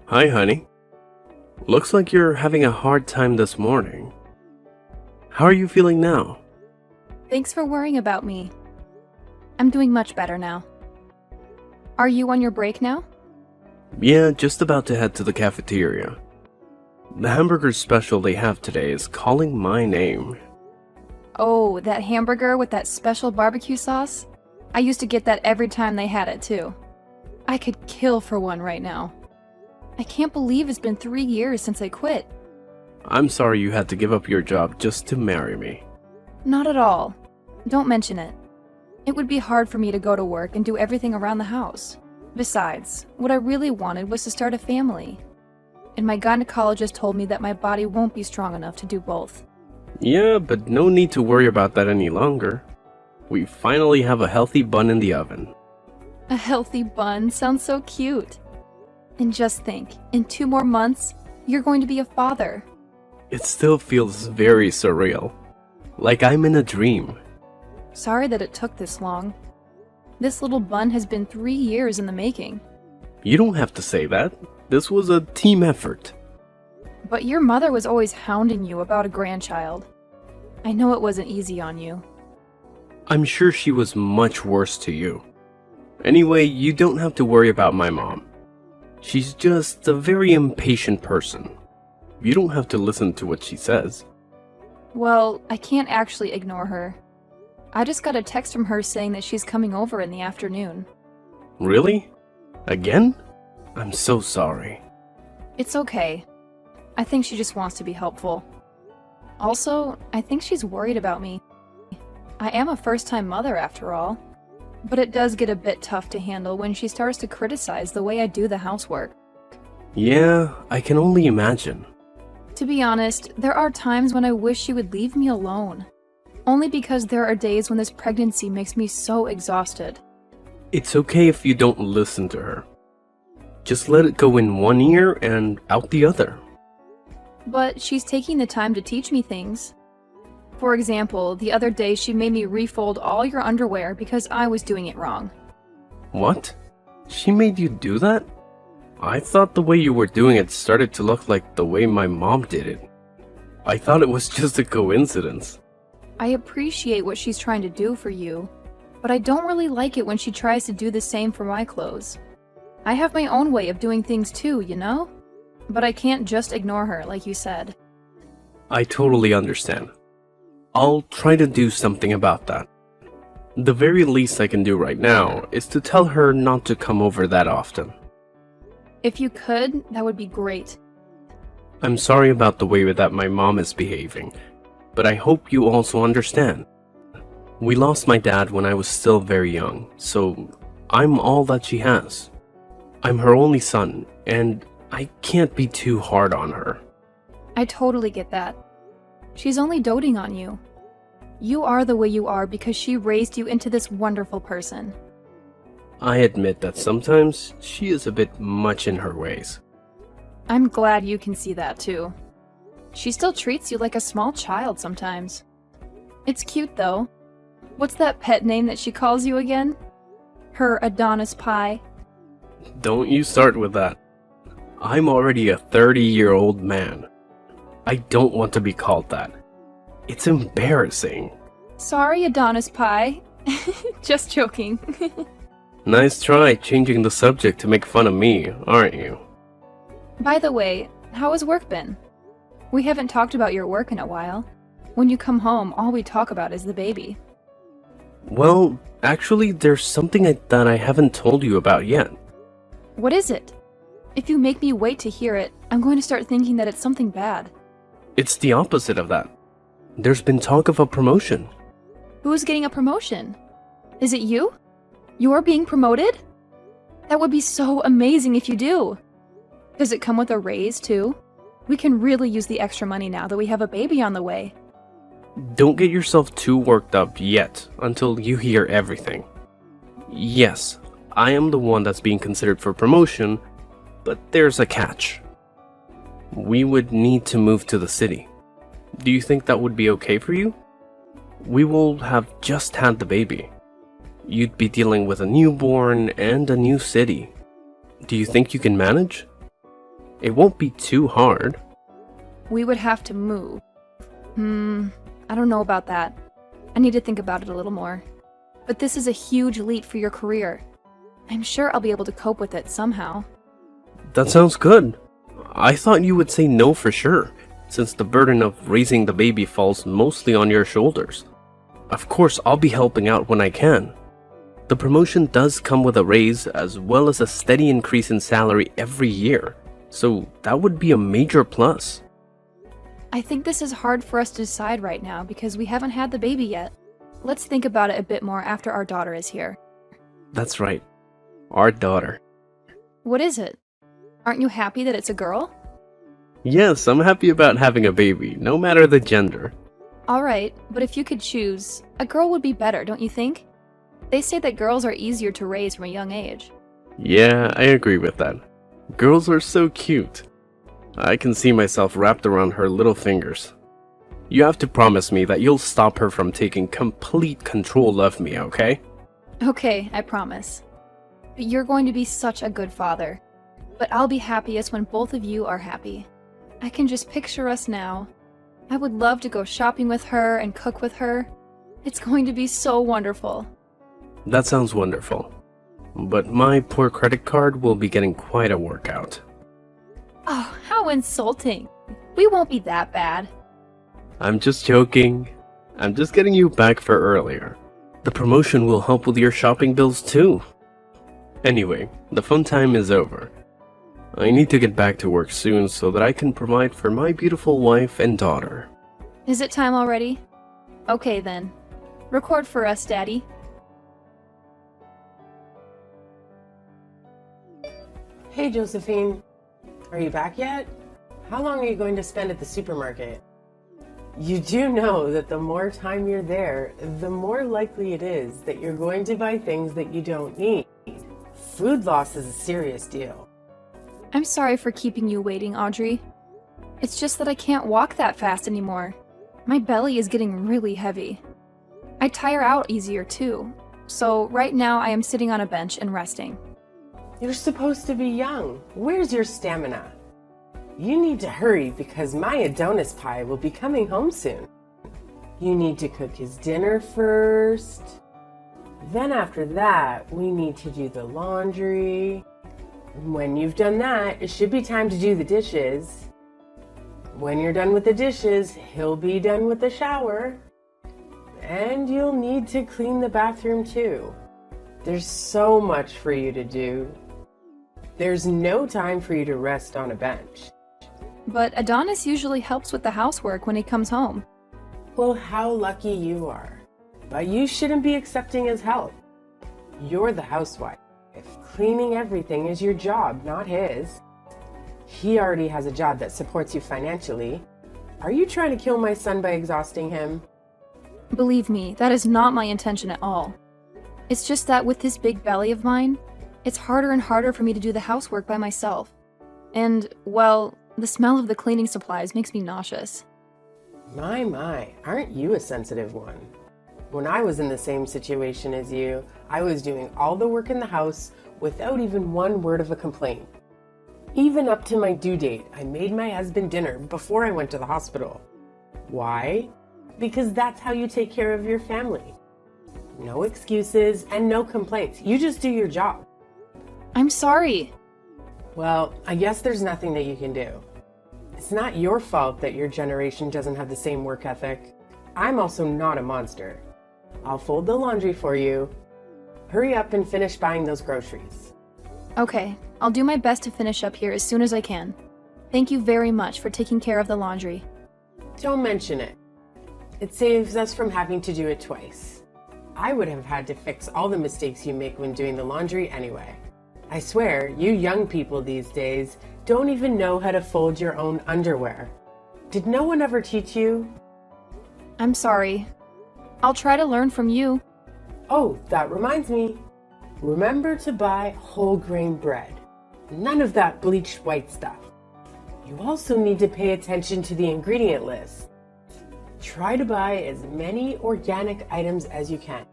Hi, honey. Looks like you're having a hard time this morning. How are you feeling now? Thanks for worrying about me. I'm doing much better now. Are you on your break now? Yeah, just about to head to the cafeteria. The hamburger special they have today is calling my name. Oh, that hamburger with that special barbecue sauce? I used to get that every time they had it too. I could kill for one right now. I can't believe it's been 3 years since I quit. I'm sorry you had to give up your job just to marry me. Not at all. Don't mention it. It would be hard for me to go to work and do everything around the house. Besides, what I really wanted was to start a family. And my gynecologist told me that my body won't be strong enough to do both. Yeah, but no need to worry about that any longer. We finally have a healthy bun in the oven. A healthy bun sounds so cute. And just think, in 2 more months, you're going to be a father. It still feels very surreal. Like I'm in a dream. Sorry that it took this long. This little bun has been 3 years in the making. You don't have to say that. This was a team effort. But your mother was always hounding you about a grandchild. I know it wasn't easy on you. I'm sure she was much worse to you. Anyway, you don't have to worry about my mom. She's just a very impatient person. You don't have to listen to what she says. Well, I can't actually ignore her. I just got a text from her saying that she's coming over in the afternoon. Really? Again? I'm so sorry. It's okay. I think she just wants to be helpful. Also, I think she's worried about me. I am a first-time mother after all. But it does get a bit tough to handle when she starts to criticize the way I do the housework. Yeah, I can only imagine. To be honest, there are times when I wish she would leave me alone. Only because there are days when this pregnancy makes me so exhausted. It's okay if you don't listen to her. Just let it go in one ear and out the other. But she's taking the time to teach me things. For example, the other day she made me refold all your underwear because I was doing it wrong. What? She made you do that? I thought the way you were doing it started to look like the way my mom did it. I thought it was just a coincidence. I appreciate what she's trying to do for you, but I don't really like it when she tries to do the same for my clothes. I have my own way of doing things too, you know? But I can't just ignore her, like you said. I totally understand. I'll try to do something about that. The very least I can do right now is to tell her not to come over that often. If you could, that would be great. I'm sorry about the way that my mom is behaving, but I hope you also understand. We lost my dad when I was still very young, so I'm all that she has. I'm her only son, and I can't be too hard on her. I totally get that. She's only doting on you. You are the way you are because she raised you into this wonderful person. I admit that sometimes she is a bit much in her ways. I'm glad you can see that too. She still treats you like a small child sometimes. It's cute though. What's that pet name that she calls you again? Her Adonis pie? Don't you start with that. I'm already a 30-year-old man. I don't want to be called that. It's embarrassing. Sorry, Adonis pie. Just joking. Nice try changing the subject to make fun of me, aren't you? By the way, how has work been? We haven't talked about your work in a while. When you come home, all we talk about is the baby. Well, actually, there's something that I haven't told you about yet. What is it? If you make me wait to hear it, I'm going to start thinking that it's something bad. It's the opposite of that. There's been talk of a promotion. Who's getting a promotion? Is it you? You're being promoted? That would be so amazing if you do. Does it come with a raise, too? We can really use the extra money now that we have a baby on the way. Don't get yourself too worked up yet until you hear everything. Yes, I am the one that's being considered for promotion, but there's a catch. We would need to move to the city. Do you think that would be okay for you? We will have just had the baby. You'd be dealing with a newborn and a new city. Do you think you can manage? It won't be too hard. We would have to move. I don't know about that. I need to think about it a little more. But this is a huge leap for your career. I'm sure I'll be able to cope with it somehow. That sounds good. I thought you would say no for sure, since the burden of raising the baby falls mostly on your shoulders. Of course, I'll be helping out when I can. The promotion does come with a raise as well as a steady increase in salary every year, so that would be a major plus. I think this is hard for us to decide right now because we haven't had the baby yet. Let's think about it a bit more after our daughter is here. That's right. Our daughter. What is it? Aren't you happy that it's a girl? Yes, I'm happy about having a baby, no matter the gender. Alright, but if you could choose, a girl would be better, don't you think? They say that girls are easier to raise from a young age. Yeah, I agree with that. Girls are so cute. I can see myself wrapped around her little fingers. You have to promise me that you'll stop her from taking complete control of me, okay? Okay, I promise. You're going to be such a good father. But I'll be happiest when both of you are happy. I can just picture us now. I would love to go shopping with her and cook with her. It's going to be so wonderful. That sounds wonderful. But my poor credit card will be getting quite a workout. Oh, how insulting. We won't be that bad. I'm just joking. I'm just getting you back for earlier. The promotion will help with your shopping bills too. Anyway, the fun time is over. I need to get back to work soon so that I can provide for my beautiful wife and daughter. Is it time already? Okay then. Record for us, Daddy. Hey, Josephine. Are you back yet? How long are you going to spend at the supermarket? You do know that the more time you're there, the more likely it is that you're going to buy things that you don't need. Food loss is a serious deal. I'm sorry for keeping you waiting, Audrey. It's just that I can't walk that fast anymore. My belly is getting really heavy. I tire out easier too. So right now I am sitting on a bench and resting. You're supposed to be young. Where's your stamina? You need to hurry because my Adonis pie will be coming home soon. You need to cook his dinner first. Then after that, we need to do the laundry. When you've done that, it should be time to do the dishes. When you're done with the dishes, he'll be done with the shower. And you'll need to clean the bathroom too. There's so much for you to do. There's no time for you to rest on a bench. But Adonis usually helps with the housework when he comes home. Well, how lucky you are. But you shouldn't be accepting his help. You're the housewife. Cleaning everything is your job, not his. He already has a job that supports you financially. Are you trying to kill my son by exhausting him? Believe me, that is not my intention at all. It's just that with this big belly of mine, it's harder and harder for me to do the housework by myself. And, well, the smell of the cleaning supplies makes me nauseous. My, aren't you a sensitive one? When I was in the same situation as you, I was doing all the work in the house without even one word of a complaint. Even up to my due date, I made my husband dinner before I went to the hospital. Why? Because that's how you take care of your family. No excuses and no complaints. You just do your job. I'm sorry. Well, I guess there's nothing that you can do. It's not your fault that your generation doesn't have the same work ethic. I'm also not a monster. I'll fold the laundry for you. Hurry up and finish buying those groceries. Okay, I'll do my best to finish up here as soon as I can. Thank you very much for taking care of the laundry. Don't mention it. It saves us from having to do it twice. I would have had to fix all the mistakes you make when doing the laundry anyway. I swear, you young people these days don't even know how to fold your own underwear. Did no one ever teach you? I'm sorry. I'll try to learn from you. Oh, that reminds me. Remember to buy whole grain bread. None of that bleached white stuff. You also need to pay attention to the ingredient list. Try to buy as many organic items as you can.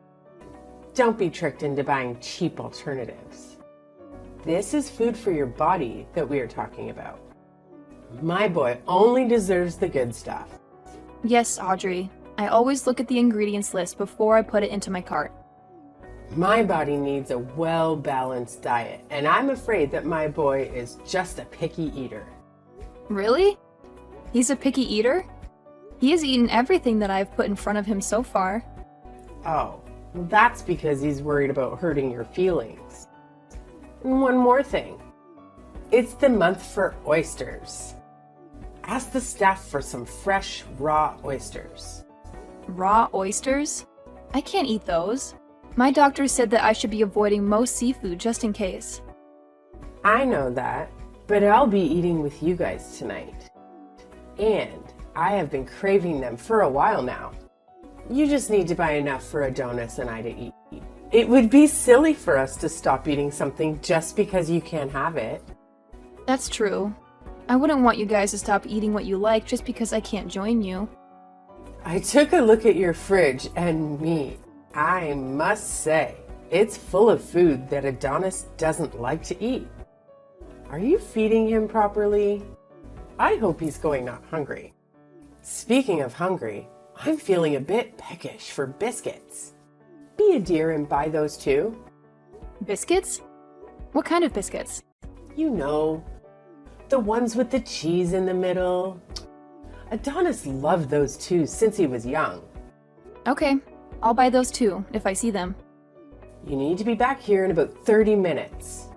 Don't be tricked into buying cheap alternatives. This is food for your body that we are talking about. My boy only deserves the good stuff. Yes, Audrey. I always look at the ingredients list before I put it into my cart. My body needs a well-balanced diet, and I'm afraid that my boy is just a picky eater. Really? He's a picky eater? He has eaten everything that I've put in front of him so far. Oh, that's because he's worried about hurting your feelings. And one more thing. It's the month for oysters. Ask the staff for some fresh, raw oysters. Raw oysters? I can't eat those. My doctor said that I should be avoiding most seafood just in case. I know that, but I'll be eating with you guys tonight. And I have been craving them for a while now. You just need to buy enough for Adonis and I to eat. It would be silly for us to stop eating something just because you can't have it. That's true. I wouldn't want you guys to stop eating what you like just because I can't join you. I took a look at your fridge and meat. I must say, it's full of food that Adonis doesn't like to eat. Are you feeding him properly? I hope he's going not hungry. Speaking of hungry, I'm feeling a bit peckish for biscuits. Be a dear and buy those too. Biscuits? What kind of biscuits? You know, the ones with the cheese in the middle. Adonis loved those too since he was young. Okay, I'll buy those too, if I see them. You need to be back here in about 30 minutes.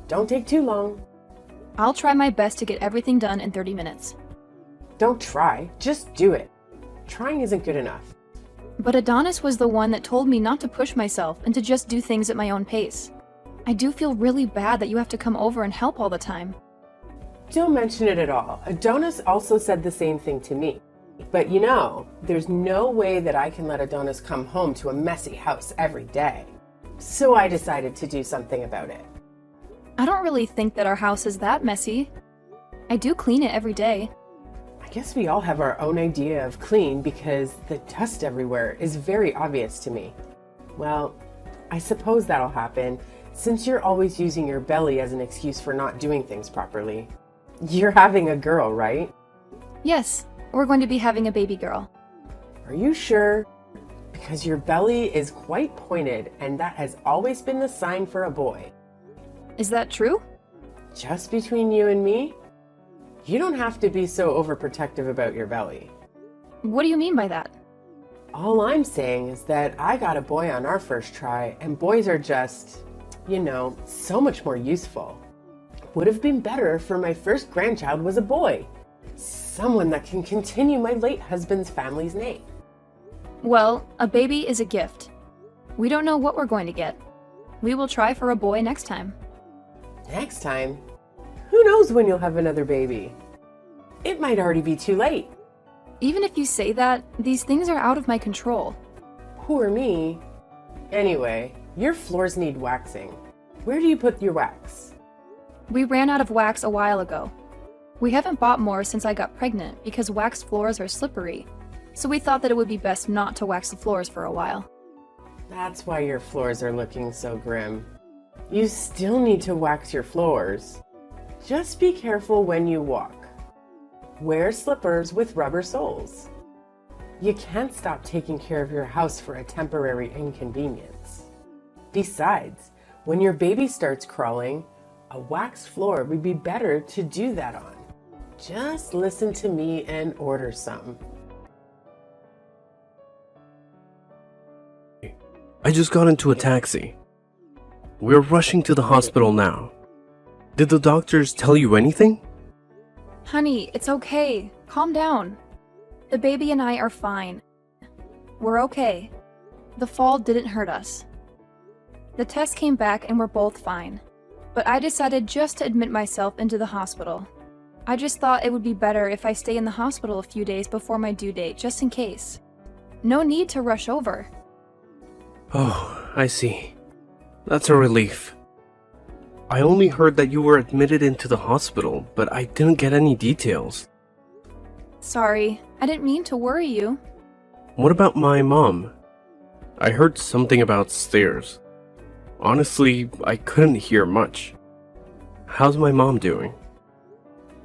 Don't take too long. I'll try my best to get everything done in 30 minutes. Don't try, just do it. Trying isn't good enough. But Adonis was the one that told me not to push myself and to just do things at my own pace. I do feel really bad that you have to come over and help all the time. Don't mention it at all. Adonis also said the same thing to me. But you know, there's no way that I can let Adonis come home to a messy house every day. So I decided to do something about it. I don't really think that our house is that messy. I do clean it every day. I guess we all have our own idea of clean because the dust everywhere is very obvious to me. Well, I suppose that'll happen since you're always using your belly as an excuse for not doing things properly. You're having a girl, right? Yes, we're going to be having a baby girl. Are you sure? Because your belly is quite pointed and that has always been the sign for a boy. Is that true? Just between you and me? You don't have to be so overprotective about your belly. What do you mean by that? All I'm saying is that I got a boy on our first try, and boys are just, you know, so much more useful. Would have been better if my first grandchild was a boy. Someone that can continue my late husband's family's name. Well, a baby is a gift. We don't know what we're going to get. We will try for a boy next time. Next time? Who knows when you'll have another baby? It might already be too late. Even if you say that, these things are out of my control. Poor me. Anyway, your floors need waxing. Where do you put your wax? We ran out of wax a while ago. We haven't bought more since I got pregnant because waxed floors are slippery, so we thought that it would be best not to wax the floors for a while. That's why your floors are looking so grim. You still need to wax your floors. Just be careful when you walk. Wear slippers with rubber soles. You can't stop taking care of your house for a temporary inconvenience. Besides, when your baby starts crawling, a waxed floor would be better to do that on. Just listen to me and order some. I just got into a taxi. We're rushing to the hospital now. Did the doctors tell you anything? Honey, it's okay. Calm down. The baby and I are fine. We're okay. The fall didn't hurt us. The test came back and we're both fine. But I decided just to admit myself into the hospital. I just thought it would be better if I stay in the hospital a few days before my due date, just in case. No need to rush over. Oh, I see. That's a relief. I only heard that you were admitted into the hospital, but I didn't get any details. Sorry, I didn't mean to worry you. What about my mom? I heard something about stairs. Honestly, I couldn't hear much. How's my mom doing?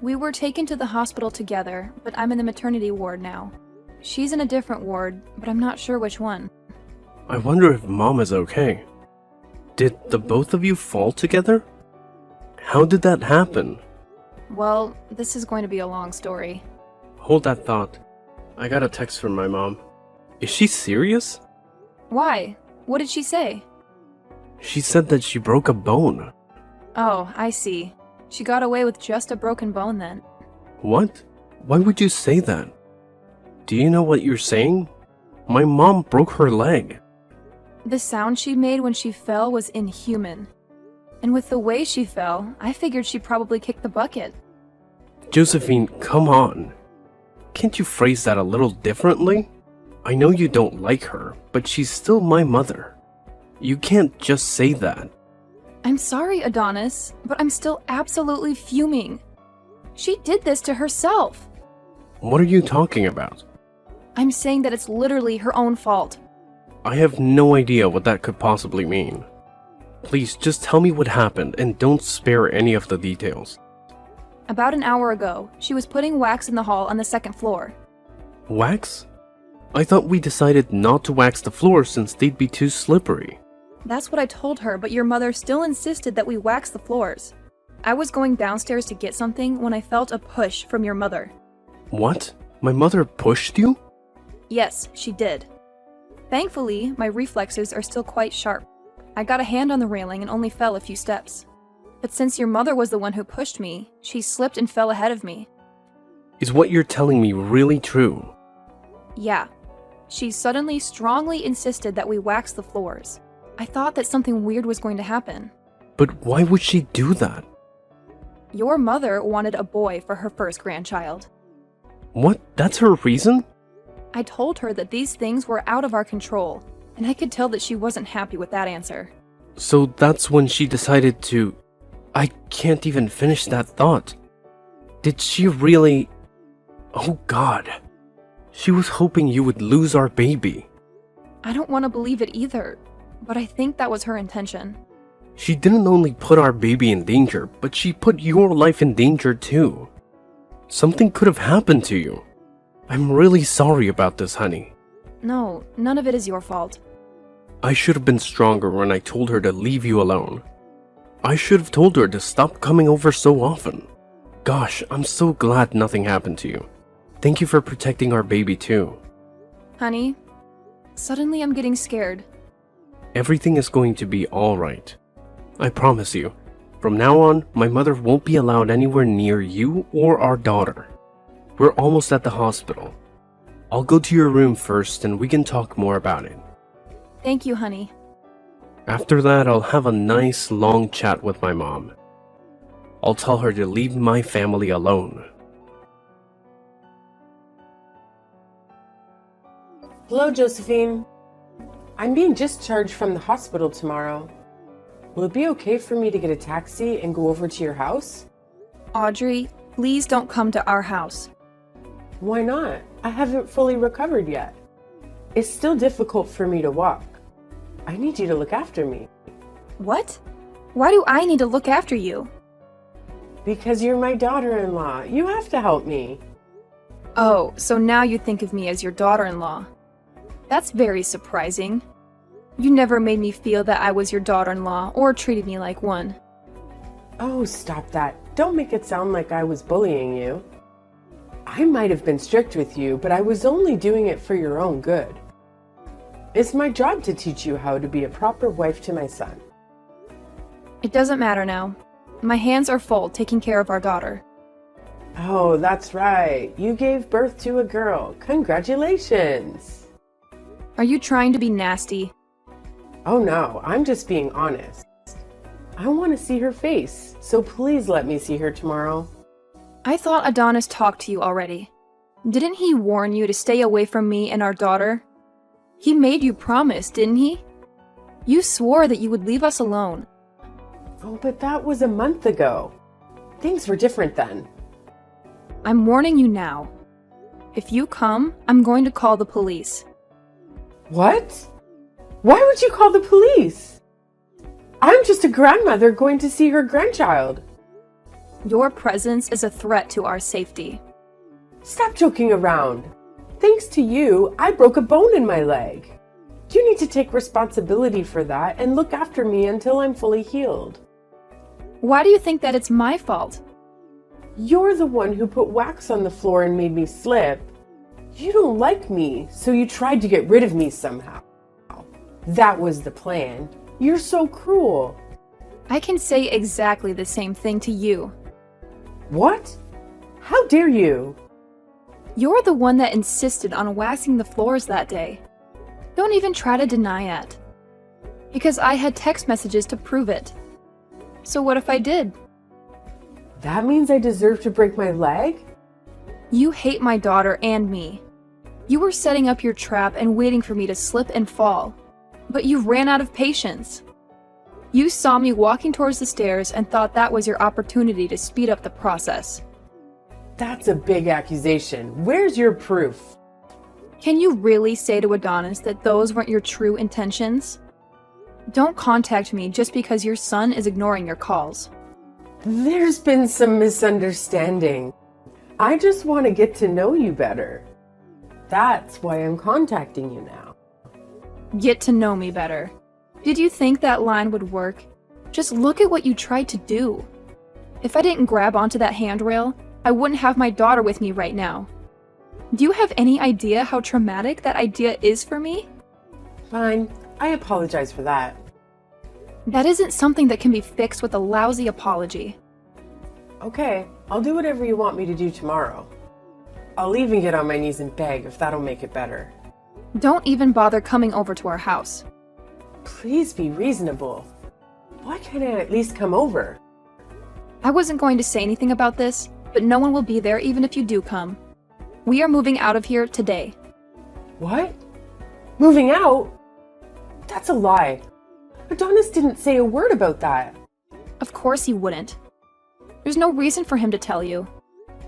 We were taken to the hospital together, but I'm in the maternity ward now. She's in a different ward, but I'm not sure which one. I wonder if Mom is okay. Did the both of you fall together? How did that happen? Well, this is going to be a long story. Hold that thought. I got a text from my mom. Is she serious? Why? What did she say? She said that she broke a bone. Oh, I see. She got away with just a broken bone then. What? Why would you say that? Do you know what you're saying? My mom broke her leg. The sound she made when she fell was inhuman. And with the way she fell, I figured she probably kicked the bucket. Josephine, come on. Can't you phrase that a little differently? I know you don't like her, but she's still my mother. You can't just say that. I'm sorry, Adonis, but I'm still absolutely fuming. She did this to herself. What are you talking about? I'm saying that it's literally her own fault. I have no idea what that could possibly mean. Please, just tell me what happened and don't spare any of the details. About an hour ago, she was putting wax in the hall on the second floor. Wax? I thought we decided not to wax the floor since they'd be too slippery. That's what I told her, but your mother still insisted that we wax the floors. I was going downstairs to get something when I felt a push from your mother. What? My mother pushed you? Yes, she did. Thankfully, my reflexes are still quite sharp. I got a hand on the railing and only fell a few steps. But since your mother was the one who pushed me, she slipped and fell ahead of me. Is what you're telling me really true? Yeah. She suddenly strongly insisted that we wax the floors. I thought that something weird was going to happen. But why would she do that? Your mother wanted a boy for her first grandchild. What? That's her reason? I told her that these things were out of our control, and I could tell that she wasn't happy with that answer. So that's when she decided to... I can't even finish that thought. Did she really... Oh God. She was hoping you would lose our baby. I don't want to believe it either, but I think that was her intention. She didn't only put our baby in danger, but she put your life in danger too. Something could have happened to you. I'm really sorry about this, honey. No, none of it is your fault. I should have been stronger when I told her to leave you alone. I should have told her to stop coming over so often. Gosh, I'm so glad nothing happened to you. Thank you for protecting our baby too. Honey, suddenly I'm getting scared. Everything is going to be alright. I promise you. From now on, my mother won't be allowed anywhere near you or our daughter. We're almost at the hospital. I'll go to your room first and we can talk more about it. Thank you, honey. After that, I'll have a nice long chat with my mom. I'll tell her to leave my family alone. Hello, Josephine. I'm being discharged from the hospital tomorrow. Will it be okay for me to get a taxi and go over to your house? Audrey, please don't come to our house. Why not? I haven't fully recovered yet. It's still difficult for me to walk. I need you to look after me. What? Why do I need to look after you? Because you're my daughter-in-law. You have to help me. Oh, so now you think of me as your daughter-in-law. That's very surprising. You never made me feel that I was your daughter-in-law or treated me like one. Oh, stop that. Don't make it sound like I was bullying you. I might have been strict with you, but I was only doing it for your own good. It's my job to teach you how to be a proper wife to my son. It doesn't matter now. My hands are full taking care of our daughter. Oh, that's right. You gave birth to a girl. Congratulations. Are you trying to be nasty? Oh no, I'm just being honest. I want to see her face, so please let me see her tomorrow. I thought Adonis talked to you already. Didn't he warn you to stay away from me and our daughter? He made you promise, didn't he? You swore that you would leave us alone. Oh, but that was a month ago. Things were different then. I'm warning you now. If you come, I'm going to call the police. What? Why would you call the police? I'm just a grandmother going to see her grandchild. Your presence is a threat to our safety. Stop joking around. Thanks to you, I broke a bone in my leg. You need to take responsibility for that and look after me until I'm fully healed. Why do you think that it's my fault? You're the one who put wax on the floor and made me slip. You don't like me, so you tried to get rid of me somehow. That was the plan. You're so cruel. I can say exactly the same thing to you. What? How dare you? You're the one that insisted on waxing the floors that day. Don't even try to deny it. Because I had text messages to prove it. So what if I did? That means I deserve to break my leg? You hate my daughter and me. You were setting up your trap and waiting for me to slip and fall. But you ran out of patience. You saw me walking towards the stairs and thought that was your opportunity to speed up the process. That's a big accusation. Where's your proof? Can you really say to Adonis that those weren't your true intentions? Don't contact me just because your son is ignoring your calls. There's been some misunderstanding. I just want to get to know you better. That's why I'm contacting you now. Get to know me better. Did you think that line would work? Just look at what you tried to do. If I didn't grab onto that handrail, I wouldn't have my daughter with me right now. Do you have any idea how traumatic that idea is for me? Fine, I apologize for that. That isn't something that can be fixed with a lousy apology. Okay, I'll do whatever you want me to do tomorrow. I'll even get on my knees and beg if that'll make it better. Don't even bother coming over to our house. Please be reasonable. Why can't I at least come over? I wasn't going to say anything about this, but no one will be there even if you do come. We are moving out of here today. What? Moving out? That's a lie. Adonis didn't say a word about that. Of course he wouldn't. There's no reason for him to tell you.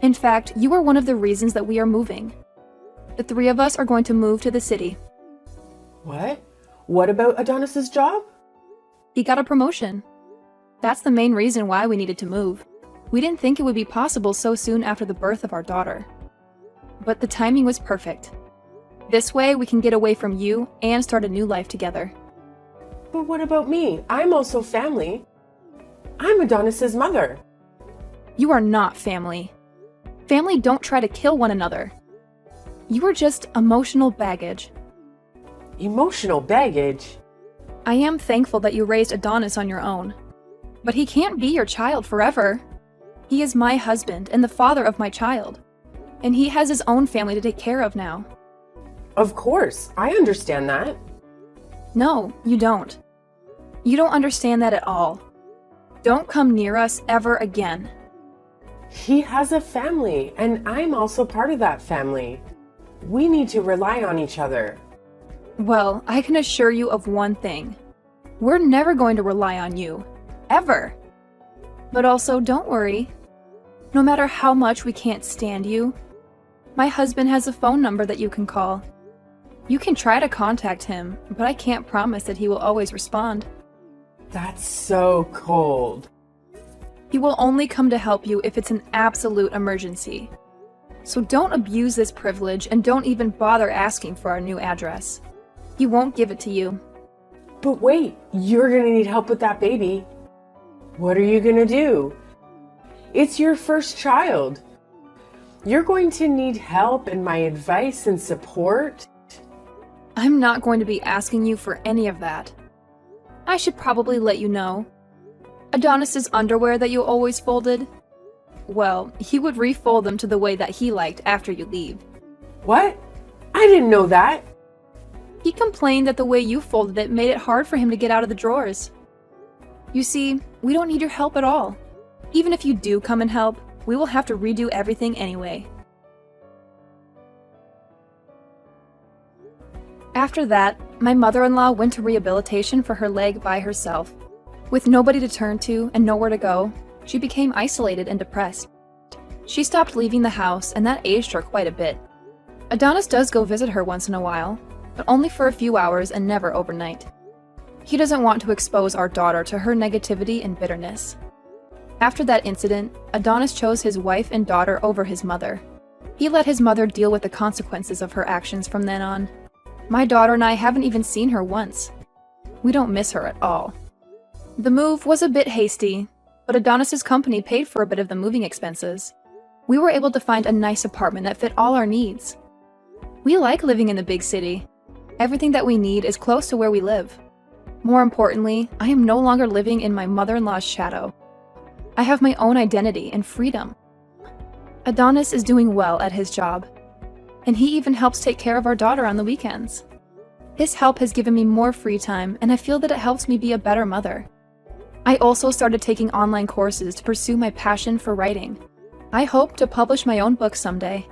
In fact, you are one of the reasons that we are moving. The three of us are going to move to the city. What? What about Adonis's job? He got a promotion. That's the main reason why we needed to move. We didn't think it would be possible so soon after the birth of our daughter. But the timing was perfect. This way we can get away from you and start a new life together. But what about me? I'm also family. I'm Adonis's mother. You are not family. Family don't try to kill one another. You are just emotional baggage. Emotional baggage? I am thankful that you raised Adonis on your own. But he can't be your child forever. He is my husband and the father of my child. And he has his own family to take care of now. Of course, I understand that. No, you don't. You don't understand that at all. Don't come near us ever again. He has a family, and I'm also part of that family. We need to rely on each other. Well, I can assure you of one thing. We're never going to rely on you. Ever. But also, don't worry. No matter how much we can't stand you, my husband has a phone number that you can call. You can try to contact him, but I can't promise that he will always respond. That's so cold. He will only come to help you if it's an absolute emergency. So don't abuse this privilege and don't even bother asking for our new address. He won't give it to you. But wait, you're gonna need help with that baby. What are you gonna do? It's your first child. You're going to need help and my advice and support. I'm not going to be asking you for any of that. I should probably let you know. Adonis's underwear that you always folded? Well, he would refold them to the way that he liked after you leave. What? I didn't know that. He complained that the way you folded it made it hard for him to get out of the drawers. You see, we don't need your help at all. Even if you do come and help, we will have to redo everything anyway. After that, my mother-in-law went to rehabilitation for her leg by herself. With nobody to turn to and nowhere to go, she became isolated and depressed. She stopped leaving the house, and that aged her quite a bit. Adonis does go visit her once in a while, but only for a few hours and never overnight. He doesn't want to expose our daughter to her negativity and bitterness. After that incident, Adonis chose his wife and daughter over his mother. He let his mother deal with the consequences of her actions from then on. My daughter and I haven't even seen her once. We don't miss her at all. The move was a bit hasty, but Adonis's company paid for a bit of the moving expenses. We were able to find a nice apartment that fit all our needs. We like living in the big city. Everything that we need is close to where we live. More importantly, I am no longer living in my mother-in-law's shadow. I have my own identity and freedom. Adonis is doing well at his job, and he even helps take care of our daughter on the weekends. His help has given me more free time, and I feel that it helps me be a better mother. I also started taking online courses to pursue my passion for writing. I hope to publish my own book someday.